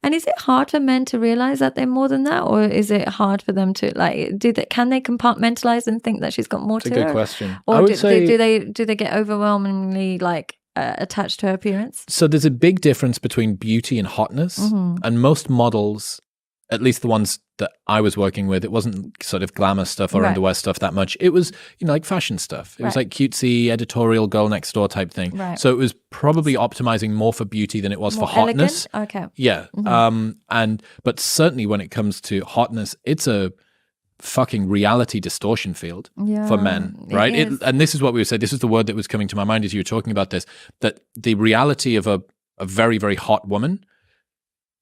And is it hard for men to realize that they're more than that, or is it hard for them to can they compartmentalize and think that she's got more to her? It's a good question. Or I would say, do they get overwhelmingly attached to her appearance? So there's a big difference between beauty and hotness, and most models, at least the ones that I was working with, it wasn't sort of glamour stuff or underwear stuff that much. It was, like fashion stuff. It was like cutesy, editorial girl next door type thing. Right. So it was probably optimizing more for beauty than it was More for hotness. elegant? Okay. Yeah. But certainly when it comes to hotness, it's a fucking reality distortion field for men, right? And this is what we would say. This is the word that was coming to my mind as you were talking about this, that the reality of a very, very hot woman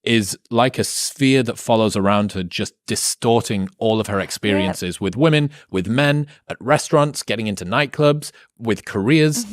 is like a sphere that follows around her, just distorting all of her experiences with women, with men, at restaurants, getting into nightclubs, with careers,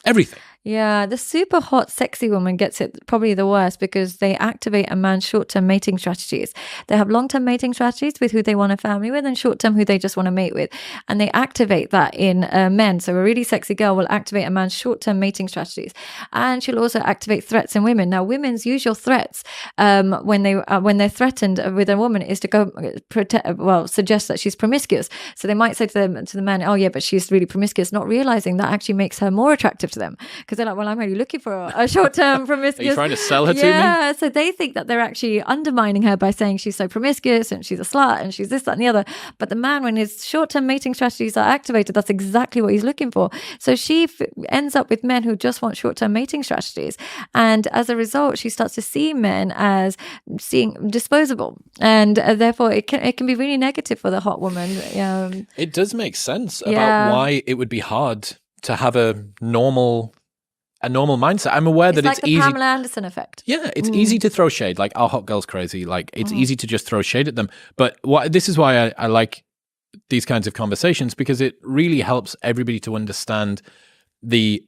everything. Yeah, the super hot, sexy woman gets it probably the worst because they activate a man's short-term mating strategies. They have long-term mating strategies with who they want a family with and short-term who they just want to mate with. And they activate that in men. So a really sexy girl will activate a man's short-term mating strategies. And she'll also activate threats in women. Now, women's usual threats when they're threatened with a woman is to go suggest that she's promiscuous. So they might say to the man, oh yeah, but she's really promiscuous, not realizing that actually makes her more attractive to them. Because they're like, well, I'm really looking for a short-term promiscuous. Are you trying to sell her to me? Yeah, so they think that they're actually undermining her by saying she's so promiscuous and she's a slut and she's this, that, and the other. But the man, when his short-term mating strategies are activated, that's exactly what he's looking for. So she ends up with men who just want short-term mating strategies. And as a result, she starts to see men as seeing disposable. And therefore, it can be really negative for the hot woman. It does make sense about why it would be hard to have a normal mindset. I'm aware that it's like the easy. Pamela Anderson effect. Yeah, it's easy to throw shade. Like, our hot girl's crazy. Like, it's easy to just throw shade at them. But this is why I like these kinds of conversations, because it really helps everybody to understand the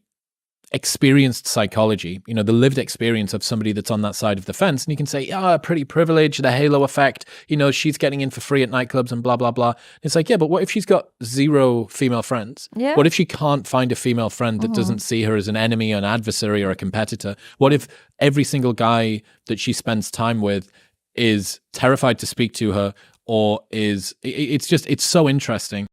experienced psychology, the lived experience of somebody that's on that side of the fence. And you can say, pretty privilege, the halo effect, she's getting in for free at nightclubs and blah, blah, blah. It's like, yeah, but what if she's got 0 female friends? Yeah. What if she can't find a female friend that doesn't see her as an enemy, an adversary, or a competitor? What if every single guy that she spends time with is terrified to speak to her, or it's so interesting.